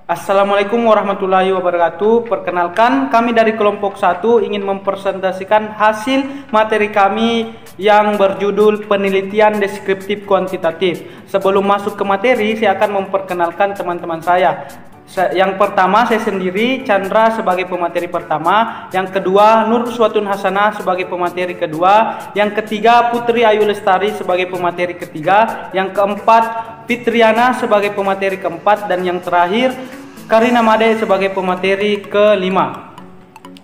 Assalamualaikum warahmatullahi wabarakatuh. Perkenalkan, kami dari kelompok 1 ingin mempresentasikan hasil materi kami yang berjudul penelitian deskriptif kuantitatif. Sebelum masuk ke materi, saya akan memperkenalkan teman-teman saya. Yang pertama, saya sendiri, Chandra, sebagai pemateri pertama. Yang kedua, Nur Uswatun Hasanah sebagai pemateri kedua. Yang ketiga, Putri Ayu Lestari sebagai pemateri ketiga. Yang keempat, Fitriana sebagai pemateri keempat. Dan yang terakhir, Karina Made sebagai pemateri kelima.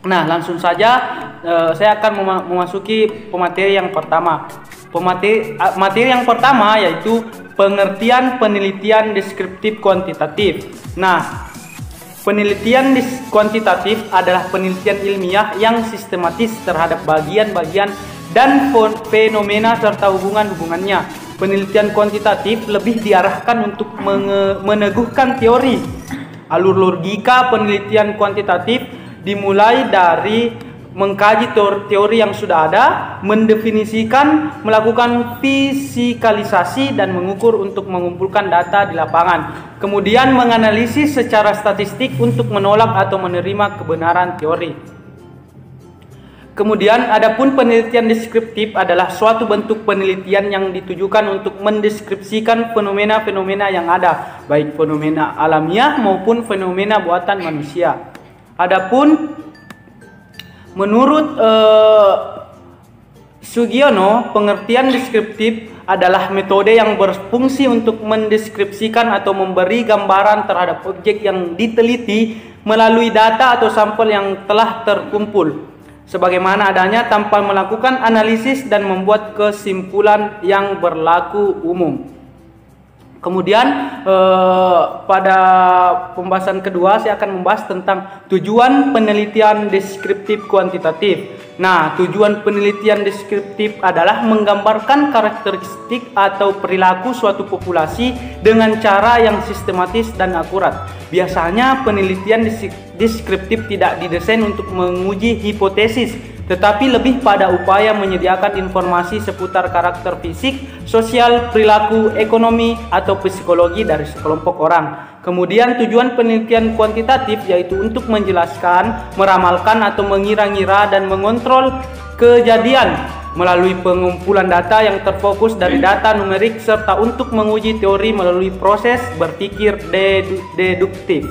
Nah, langsung saja saya akan memasuki pemateri yang pertama. Materi yang pertama yaitu pengertian penelitian deskriptif kuantitatif. Nah, penelitian kuantitatif adalah penelitian ilmiah yang sistematis terhadap bagian-bagian dan fenomena serta hubungan-hubungannya. Penelitian kuantitatif lebih diarahkan untuk meneguhkan teori. Alur logika penelitian kuantitatif dimulai dari mengkaji teori yang sudah ada, mendefinisikan, melakukan fisikalisasi dan mengukur untuk mengumpulkan data di lapangan. Kemudian menganalisis secara statistik untuk menolak atau menerima kebenaran teori. Kemudian adapun penelitian deskriptif adalah suatu bentuk penelitian yang ditujukan untuk mendeskripsikan fenomena-fenomena yang ada, baik fenomena alamiah maupun fenomena buatan manusia. Adapun menurut Sugiono, pengertian deskriptif adalah metode yang berfungsi untuk mendeskripsikan atau memberi gambaran terhadap objek yang diteliti melalui data atau sampel yang telah terkumpul sebagaimana adanya tanpa melakukan analisis dan membuat kesimpulan yang berlaku umum. Kemudian pada pembahasan kedua saya akan membahas tentang tujuan penelitian deskriptif kuantitatif. Nah, tujuan penelitian deskriptif adalah menggambarkan karakteristik atau perilaku suatu populasi dengan cara yang sistematis dan akurat. Biasanya penelitian deskriptif tidak didesain untuk menguji hipotesis, tetapi lebih pada upaya menyediakan informasi seputar karakter fisik, sosial, perilaku, ekonomi, atau psikologi dari sekelompok orang. Kemudian tujuan penelitian kuantitatif yaitu untuk menjelaskan, meramalkan atau mengira-ngira dan mengontrol kejadian melalui pengumpulan data yang terfokus dari data numerik serta untuk menguji teori melalui proses berpikir deduktif.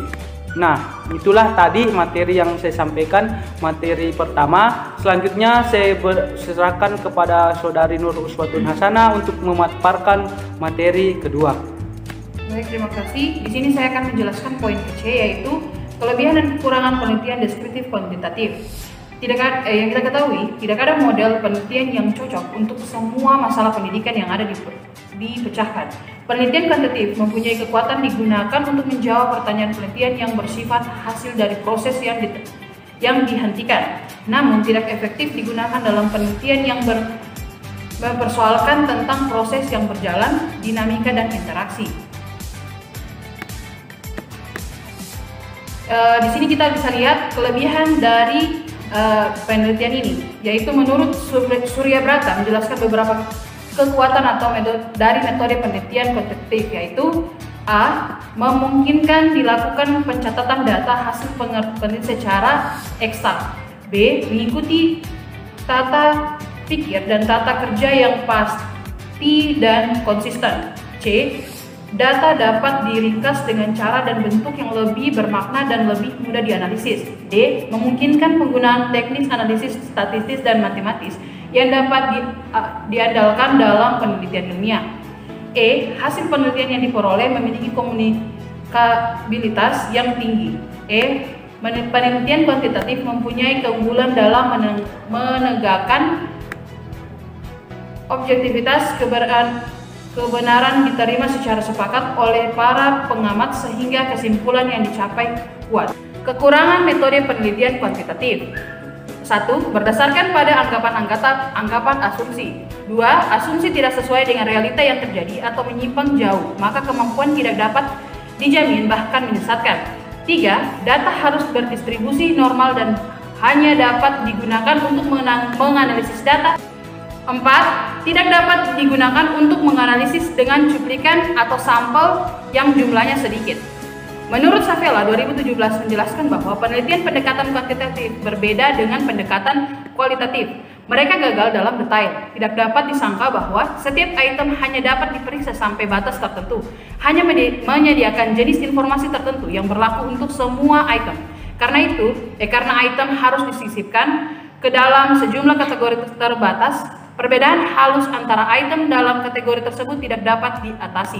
Nah, itulah tadi materi yang saya sampaikan, materi pertama. Selanjutnya saya serahkan kepada Saudari Nur Uswatun Hasanah untuk memaparkan materi kedua. Baik, terima kasih. Di sini saya akan menjelaskan poin C, yaitu kelebihan dan kekurangan penelitian deskriptif kuantitatif. Yang kita ketahui, tidak ada model penelitian yang cocok untuk semua masalah pendidikan yang ada dipecahkan. Penelitian kuantitatif mempunyai kekuatan digunakan untuk menjawab pertanyaan penelitian yang bersifat hasil dari proses yang dihentikan, namun tidak efektif digunakan dalam penelitian yang mempersoalkan tentang proses yang berjalan, dinamika dan interaksi. Di sini kita bisa lihat kelebihan dari penelitian ini, yaitu menurut Surya Brata menjelaskan beberapa kekuatan atau dari metode penelitian kuantitatif, yaitu A. Memungkinkan dilakukan pencatatan data hasil penelitian secara eksakt. B. Mengikuti tata pikir dan tata kerja yang pasti dan konsisten. C. Data dapat diringkas dengan cara dan bentuk yang lebih bermakna dan lebih mudah dianalisis. D. Memungkinkan penggunaan teknik analisis statistis dan matematis yang dapat diandalkan dalam penelitian ilmiah. E. Hasil penelitian yang diperoleh memiliki komunikabilitas yang tinggi. E. Penelitian kuantitatif mempunyai keunggulan dalam menegakkan objektivitas kebenaran diterima secara sepakat oleh para pengamat sehingga kesimpulan yang dicapai kuat. Kekurangan metode penelitian kuantitatif. 1. Berdasarkan pada anggapan asumsi. 2. Asumsi tidak sesuai dengan realita yang terjadi atau menyimpang jauh, maka kemampuan tidak dapat dijamin bahkan menyesatkan. 3. Data harus berdistribusi normal dan hanya dapat digunakan untuk menganalisis data. 4. Tidak dapat digunakan untuk menganalisis dengan cuplikan atau sampel yang jumlahnya sedikit. Menurut Savella 2017 menjelaskan bahwa penelitian pendekatan kuantitatif berbeda dengan pendekatan kualitatif. Mereka gagal dalam detail. Tidak dapat disangka bahwa setiap item hanya dapat diperiksa sampai batas tertentu. Hanya menyediakan jenis informasi tertentu yang berlaku untuk semua item. Karena item harus disisipkan ke dalam sejumlah kategori terbatas, perbedaan halus antara item dalam kategori tersebut tidak dapat diatasi.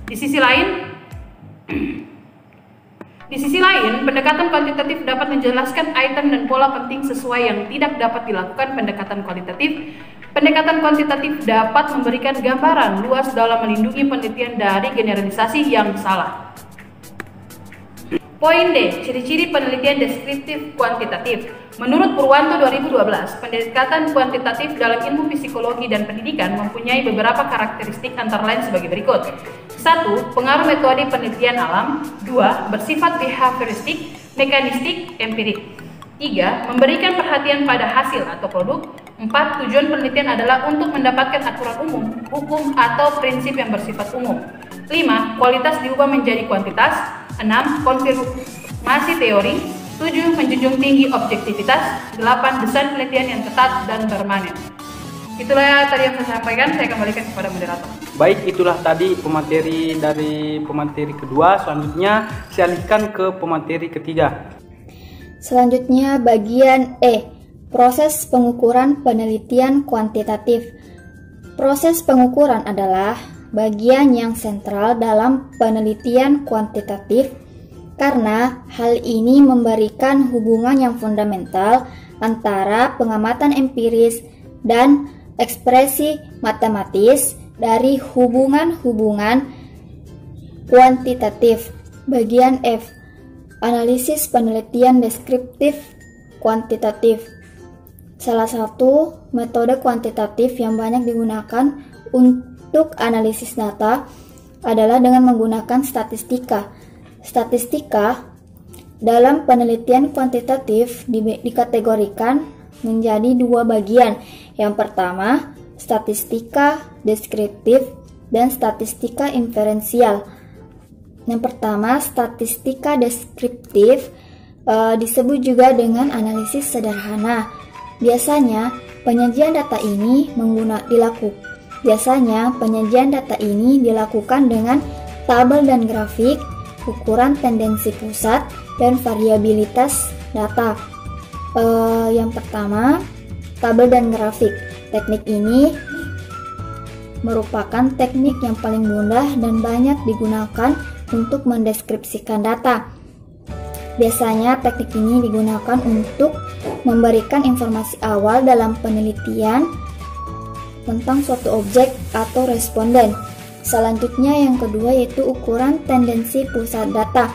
Di sisi lain, pendekatan kuantitatif dapat menjelaskan item dan pola penting sesuai yang tidak dapat dilakukan pendekatan kualitatif. Pendekatan kuantitatif dapat memberikan gambaran luas dalam melindungi penelitian dari generalisasi yang salah. Poin D, ciri-ciri penelitian deskriptif kuantitatif. Menurut Purwanto 2012, pendekatan kuantitatif dalam ilmu psikologi dan pendidikan mempunyai beberapa karakteristik antara lain sebagai berikut. 1. Pengaruh metode penelitian alam. 2. Bersifat behavioristik, mekanistik, empirik. 3. Memberikan perhatian pada hasil atau produk. 4. Tujuan penelitian adalah untuk mendapatkan aturan umum, hukum, atau prinsip yang bersifat umum. 5. Kualitas diubah menjadi kuantitas. 6. Konfirmasi teori. 7. Menjunjung tinggi objektivitas. 8. Desain penelitian yang ketat dan permanen. Itulah tadi yang saya sampaikan, saya kembalikan kepada moderator. Baik, itulah tadi pemateri dari pemateri kedua. Selanjutnya saya alihkan ke pemateri ketiga. Selanjutnya bagian E, proses pengukuran penelitian kuantitatif. Proses pengukuran adalah bagian yang sentral dalam penelitian kuantitatif karena hal ini memberikan hubungan yang fundamental antara pengamatan empiris dan ekspresi matematis dari hubungan-hubungan kuantitatif. Bagian F, analisis penelitian deskriptif kuantitatif. Salah satu metode kuantitatif yang banyak digunakan untuk analisis data adalah dengan menggunakan statistika. Statistika dalam penelitian kuantitatif dikategorikan menjadi dua bagian. Yang pertama, statistika deskriptif dan statistika inferensial. Yang pertama, statistika deskriptif disebut juga dengan analisis sederhana. Biasanya penyajian data ini dilakukan dengan tabel dan grafik, ukuran tendensi pusat, dan variabilitas data. Yang pertama, tabel dan grafik. Teknik ini merupakan teknik yang paling mudah dan banyak digunakan untuk mendeskripsikan data. Biasanya teknik ini digunakan untuk memberikan informasi awal dalam penelitian tentang suatu objek atau responden. Selanjutnya yang kedua yaitu ukuran tendensi pusat data.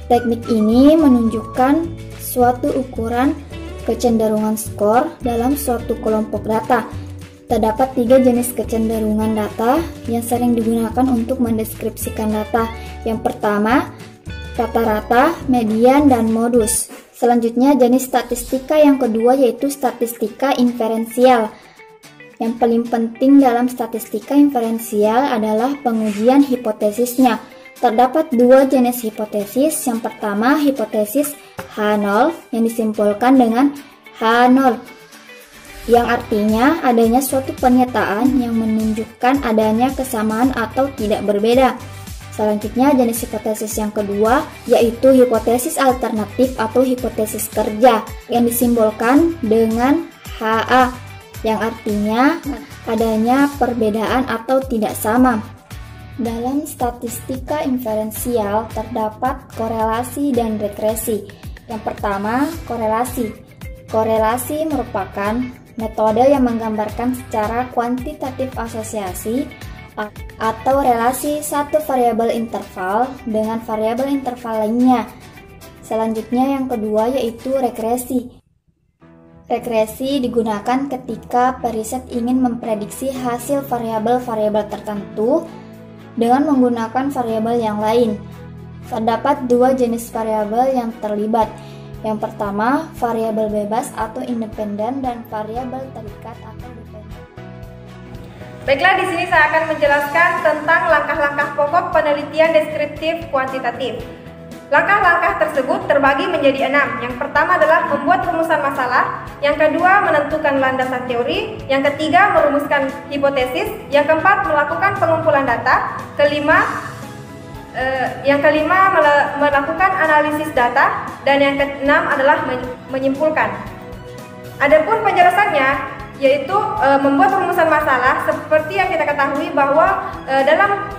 Teknik ini menunjukkan suatu ukuran kecenderungan skor dalam suatu kelompok data. Terdapat 3 jenis kecenderungan data yang sering digunakan untuk mendeskripsikan data. Yang pertama, rata-rata, median, dan modus. Selanjutnya jenis statistika yang kedua yaitu statistika inferensial. Yang paling penting dalam statistika inferensial adalah pengujian hipotesisnya. Terdapat 2 jenis hipotesis. Yang pertama, hipotesis H0 yang disimpulkan dengan H0, yang artinya adanya suatu pernyataan yang menunjukkan adanya kesamaan atau tidak berbeda. Selanjutnya, jenis hipotesis yang kedua yaitu hipotesis alternatif atau hipotesis kerja yang disimbolkan dengan HA, yang artinya adanya perbedaan atau tidak sama. Dalam statistika inferensial terdapat korelasi dan regresi. Yang pertama, korelasi. Korelasi merupakan metode yang menggambarkan secara kuantitatif asosiasi atau relasi satu variabel interval dengan variabel interval lainnya. Selanjutnya yang kedua yaitu regresi. Regresi digunakan ketika periset ingin memprediksi hasil variabel-variabel tertentu dengan menggunakan variabel yang lain. Terdapat 2 jenis variabel yang terlibat. Yang pertama, variabel bebas atau independen dan variabel terikat atau dependen. Baiklah, di sini saya akan menjelaskan tentang langkah-langkah pokok penelitian penelitian deskriptif kuantitatif. Langkah-langkah tersebut terbagi menjadi 6. Yang pertama adalah membuat rumusan masalah, yang kedua menentukan landasan teori, yang ketiga merumuskan hipotesis, yang keempat melakukan pengumpulan data, yang kelima melakukan analisis data, dan yang keenam adalah menyimpulkan. Adapun penjelasannya yaitu membuat rumusan masalah. Seperti yang kita ketahui bahwa dalam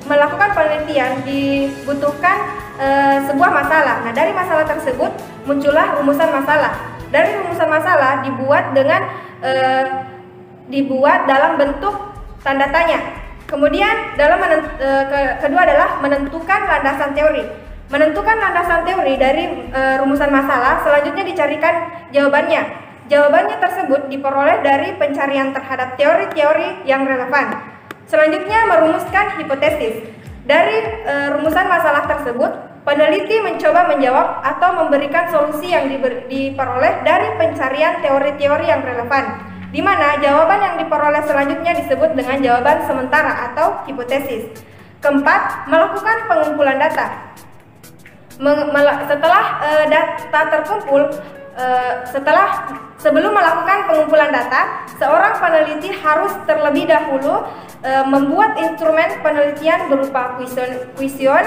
melakukan penelitian dibutuhkan sebuah masalah. Nah, dari masalah tersebut muncullah rumusan masalah. Dari rumusan masalah dibuat dalam bentuk tanda tanya. Kemudian kedua adalah menentukan landasan teori. Menentukan landasan teori dari rumusan masalah, selanjutnya dicarikan jawabannya. Jawabannya tersebut diperoleh dari pencarian terhadap teori-teori yang relevan. Selanjutnya merumuskan hipotesis. Dari rumusan masalah tersebut, peneliti mencoba menjawab atau memberikan solusi yang diperoleh dari pencarian teori-teori yang relevan, di mana jawaban yang diperoleh selanjutnya disebut dengan jawaban sementara atau hipotesis. Keempat, melakukan pengumpulan data. Setelah data terkumpul, sebelum melakukan pengumpulan data, seorang peneliti harus terlebih dahulu membuat instrumen penelitian berupa kuesion,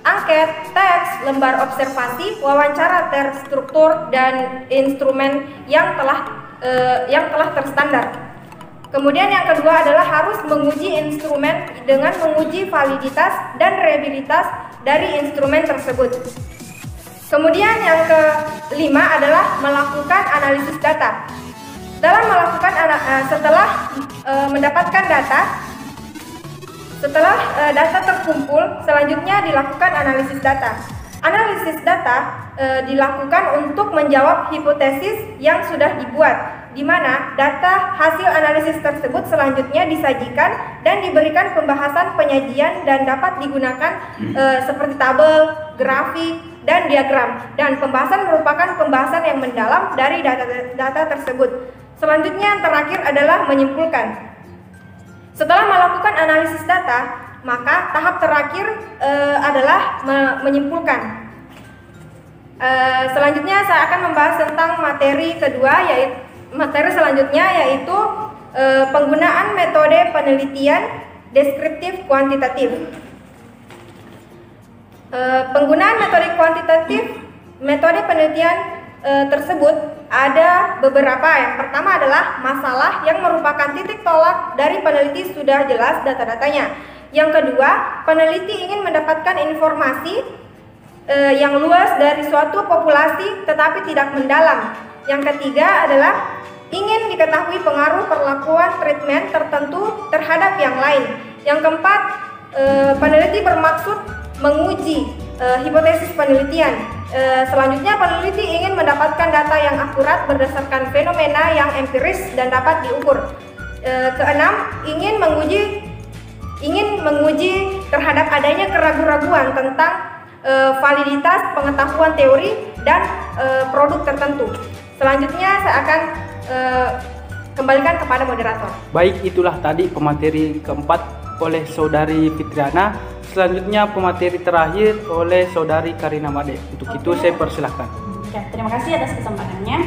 angket, teks, lembar observasi, wawancara terstruktur, dan instrumen yang telah terstandar. Kemudian yang kedua adalah harus menguji instrumen dengan menguji validitas dan reliabilitas dari instrumen tersebut. Kemudian yang kelima adalah melakukan analisis data. Dalam melakukan setelah mendapatkan data, setelah data terkumpul, selanjutnya dilakukan analisis data. Analisis data dilakukan untuk menjawab hipotesis yang sudah dibuat, di mana data hasil analisis tersebut selanjutnya disajikan dan diberikan pembahasan penyajian dan dapat digunakan seperti tabel, grafik, dan diagram. Dan pembahasan merupakan pembahasan yang mendalam dari data tersebut. Selanjutnya yang terakhir adalah menyimpulkan. Setelah melakukan analisis data, maka tahap terakhir adalah menyimpulkan. Selanjutnya saya akan membahas tentang materi kedua, yaitu materi selanjutnya yaitu penggunaan metode penelitian deskriptif kuantitatif. Penggunaan metode penelitian tersebut ada beberapa. Yang pertama adalah masalah yang merupakan titik tolak dari peneliti sudah jelas data-datanya. Yang kedua, peneliti ingin mendapatkan informasi yang luas dari suatu populasi tetapi tidak mendalam. Yang ketiga adalah ingin diketahui pengaruh perlakuan treatment tertentu terhadap yang lain. Yang keempat, peneliti bermaksud menguji hipotesis penelitian. Selanjutnya, peneliti ingin mendapatkan data yang akurat berdasarkan fenomena yang empiris dan dapat diukur. Keenam, ingin menguji terhadap adanya keraguan-raguan tentang validitas pengetahuan teori dan produk tertentu. Selanjutnya saya akan kembalikan kepada moderator. Baik, itulah tadi pemateri keempat oleh Saudari Fitriana. Selanjutnya pemateri terakhir oleh Saudari Karina Made. Untuk itu saya persilahkan. Terima kasih atas kesempatannya.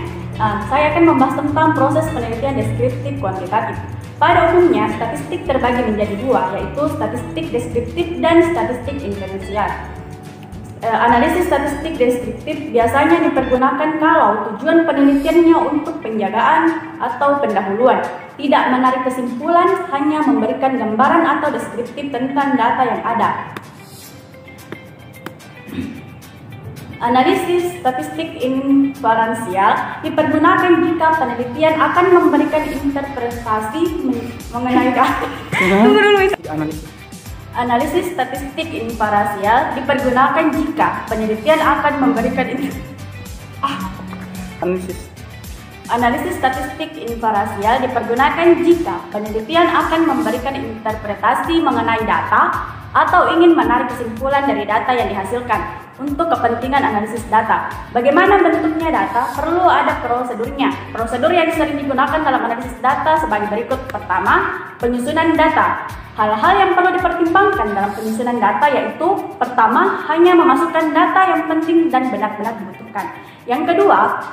Saya akan membahas tentang proses penelitian deskriptif kuantitatif. Pada umumnya, statistik terbagi menjadi dua, yaitu statistik deskriptif dan statistik inferensial. Analisis statistik deskriptif biasanya dipergunakan kalau tujuan penelitiannya untuk penjagaan atau pendahuluan, tidak menarik kesimpulan, hanya memberikan gambaran atau deskriptif tentang data yang ada. Analisis statistik inferensial dipergunakan jika penelitian akan memberikan interpretasi mengenai data. Tunggu dulu. Analisis statistik inferensial dipergunakan jika penelitian akan memberikan Analisis statistik inferensial dipergunakan jika penelitian akan memberikan interpretasi mengenai data atau ingin menarik kesimpulan dari data yang dihasilkan. untuk kepentingan analisis data. Bagaimana bentuknya data? Perlu ada prosedurnya. Prosedur yang sering digunakan dalam analisis data sebagai berikut. Pertama, penyusunan data. Hal-hal yang perlu dipertimbangkan dalam penyusunan data yaitu pertama, hanya memasukkan data yang penting dan benar-benar dibutuhkan. Yang kedua,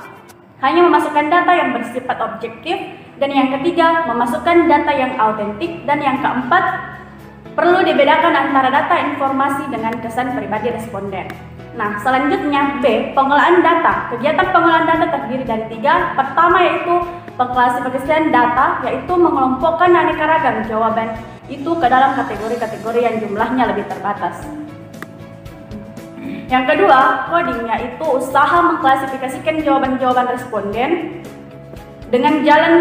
hanya memasukkan data yang bersifat objektif. Dan yang ketiga, memasukkan data yang autentik. Dan yang keempat, perlu dibedakan antara data informasi dengan kesan pribadi responden. Nah, selanjutnya B, pengelolaan data. Kegiatan pengelolaan data terdiri dari 3. Pertama yaitu pengklasifikasian data, yaitu mengelompokkan aneka ragam jawaban itu ke dalam kategori-kategori yang jumlahnya lebih terbatas. Yang kedua, coding, yaitu usaha mengklasifikasikan jawaban-jawaban responden dengan jalan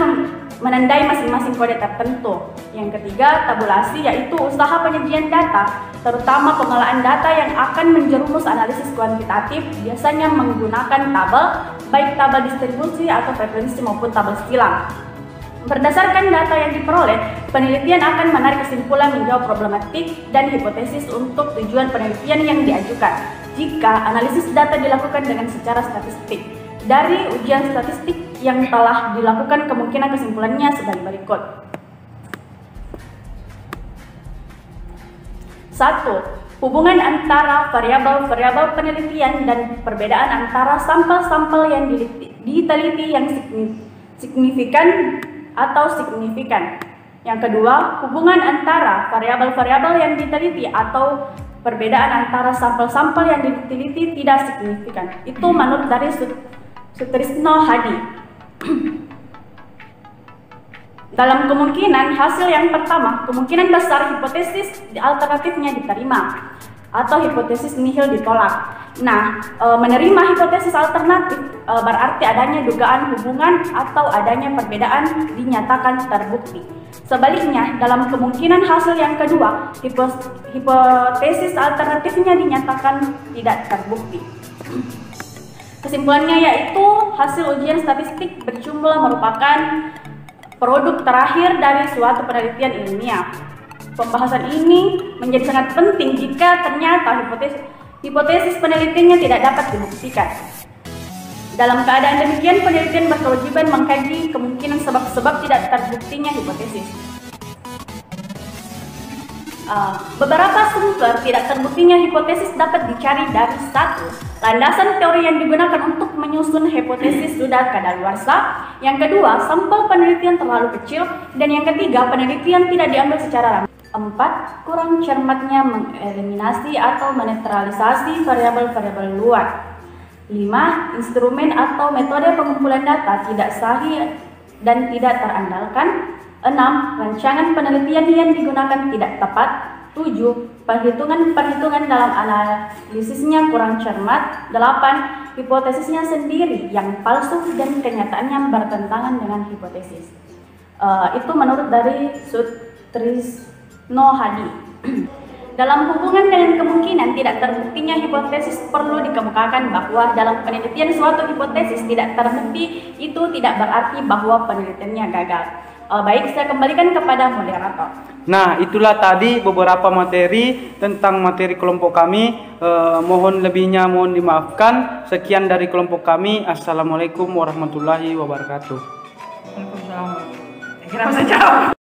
menandai masing-masing kode tertentu. Yang ketiga, tabulasi, yaitu usaha penyajian data, terutama pengelolaan data yang akan menjerumus analisis kuantitatif, biasanya menggunakan tabel, baik tabel distribusi atau frekuensi maupun tabel silang. Berdasarkan data yang diperoleh, penelitian akan menarik kesimpulan menjawab problematik dan hipotesis untuk tujuan penelitian yang diajukan. Jika analisis data dilakukan dengan secara statistik, dari ujian statistik yang telah dilakukan, kemungkinan kesimpulannya sebagai berikut. 1. Hubungan antara variabel-variabel penelitian dan perbedaan antara sampel-sampel yang diteliti yang signifikan atau signifikan. Yang kedua, hubungan antara variabel-variabel yang diteliti atau perbedaan antara sampel-sampel yang diteliti tidak signifikan. Itu menurut dari Sutrisno Hadi. Dalam kemungkinan hasil yang pertama, kemungkinan besar hipotesis alternatifnya diterima atau hipotesis nihil ditolak. Nah, menerima hipotesis alternatif berarti adanya dugaan hubungan atau adanya perbedaan dinyatakan terbukti. Sebaliknya, dalam kemungkinan hasil yang kedua, hipotesis alternatifnya dinyatakan tidak terbukti. Kesimpulannya yaitu hasil ujian statistik berjumlah merupakan produk terakhir dari suatu penelitian ilmiah. Pembahasan ini menjadi sangat penting jika ternyata hipotesis penelitiannya tidak dapat dibuktikan. Dalam keadaan demikian, penelitian berkewajiban mengkaji kemungkinan sebab-sebab tidak terbuktinya hipotesis. Beberapa sumber tidak terbuktinya hipotesis dapat dicari dari 1. Landasan teori yang digunakan untuk menyusun hipotesis sudah kadaluarsa. Yang kedua, sampel penelitian terlalu kecil. Dan yang ketiga, penelitian tidak diambil secara random. 4. Kurang cermatnya mengeliminasi atau menetralisasi variabel-variabel luar. 5. Instrumen atau metode pengumpulan data tidak sahih dan tidak terandalkan. 6. Rancangan penelitian yang digunakan tidak tepat. 7. Perhitungan-perhitungan dalam analisisnya kurang cermat. 8. Hipotesisnya sendiri yang palsu dan kenyataannya bertentangan dengan hipotesis. Itu menurut dari Sutrisno Hadi. Dalam hubungan dengan kemungkinan tidak terbuktinya hipotesis, perlu dikemukakan bahwa dalam penelitian suatu hipotesis tidak terbukti itu tidak berarti bahwa penelitiannya gagal. Baik, saya kembalikan kepada moderator. Nah, itulah tadi beberapa materi tentang materi kelompok kami. Mohon lebihnya mohon dimaafkan. Sekian dari kelompok kami. Assalamualaikum warahmatullahi wabarakatuh. Waalaikumsalam. Kira saya jawab.